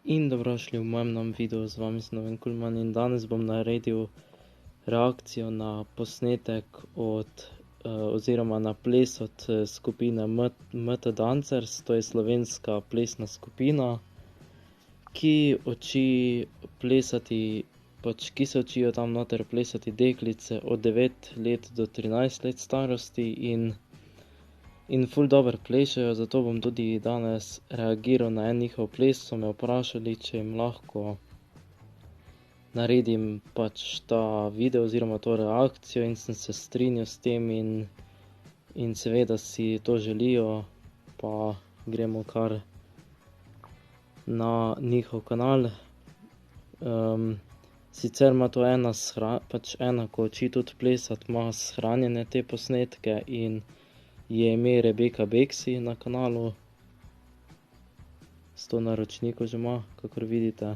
In dobrošli v mojem novem videu, z vami sem Noven Kulman in danes bom naredil reakcijo na posnetek oziroma na ples od skupine MT Dancers, to je slovenska plesna skupina, ki se učijo tam noter plesati deklice od 9 let do 13 let starosti in ful dobro plešejo, zato bom tudi danes reagiral na en njihov ples. So me vprašali, če jim lahko naredim pač ta video oziroma to reakcijo in sem se strinjal s tem in seveda si to želijo, pa gremo kar na njihov kanal. Sicer ima to ena, ko uči tudi plesati, ima shranjene te posnetke in je ime Rebeka Beksi na kanalu. 100 naročnikov že ima, kakor vidite.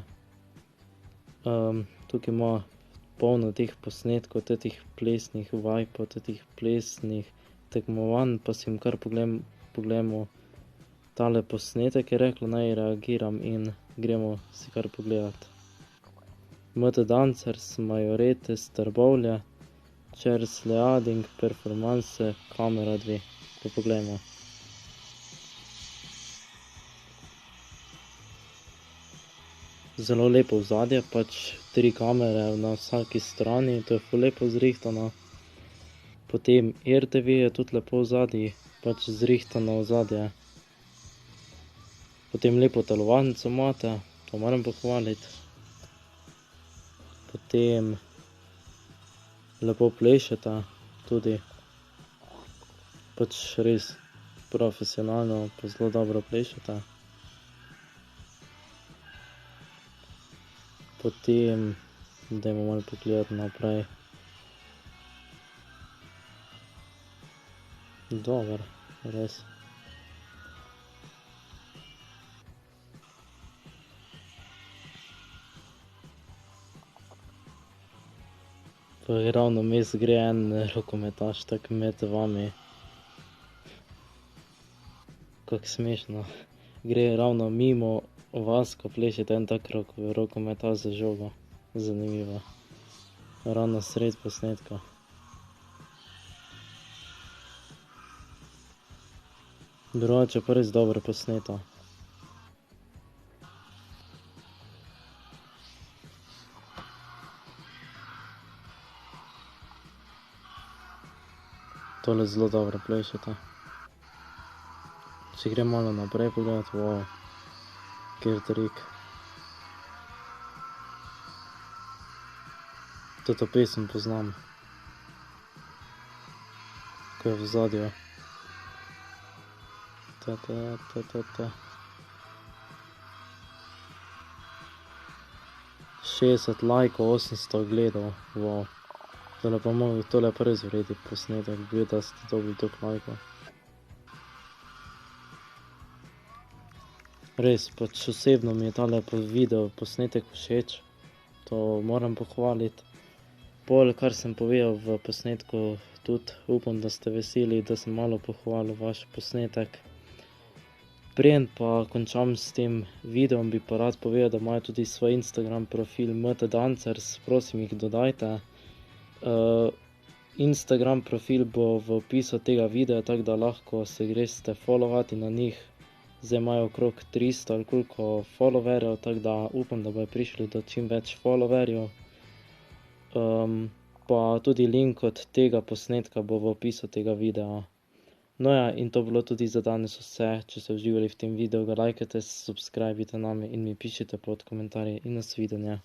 Tukaj ima polno teh posnetkov, teh plesnih vaj, teh plesnih tekmovanj, pa si jim kar poglejmo tale posnetek, je rekla, naj reagiram in gremo si kar pogledat. MT Dancers, Majorete, Trbovlje, Čers Leading, Performance, Kamera 2. Pa poglejmo. Zelo lepo ozadje, pač 3 kamere na vsaki strani, to je ful lepo zrihtano. Potem RTV je tudi lepo ozadje, pač zrihtano ozadje. Potem lepo telovadnico imate, to moram pohvaliti. Potem lepo plešete tudi. Pač res profesionalno, pa zelo dobro plešete. Potem, dajmo malo pogledati naprej. Dobro, res. Pa ravno vmes gre en rokometaš tako med vami. Kako smešno. Gre ravno mimo vas, ko plešete, en tak rokometaš z žogo. Zanimivo. Ravno sredi posnetka. Drugače pa res dobro posneto. Tole zelo dobro plešete. Če grem malo naprej pogledat, wow, kjer trik. Toto pesem poznam. Ko je v ozadju. 60 lajkov, 800 ogledov, wow. Tole pa res vredi posnetek, da ste dobili toliko lajkov. Res, pač osebno mi je tale video posnetek všeč, to moram pohvaliti. Pol, kar sem povedal v posnetku, tudi upam, da ste veseli, da sem malo pohvalil vaš posnetek. Preden pa končam s tem videom, bi pa rad povedal, da imajo tudi svoj Instagram profil MT Dancers, prosim jih dodajte. Instagram profil bo v opisu tega videa, tako da lahko se greste followati na njih. Zdaj imajo okrog 300 ali koliko followerjev, tako da upam, da bojo prišli do čim več followerjev. Pa tudi link od tega posnetka bo v opisu tega videa. No ja, in to bilo tudi za danes vse. Če ste uživali v tem videu, ga lajkajte, subscribite name in mi pišite pod komentarje in nasvidenje.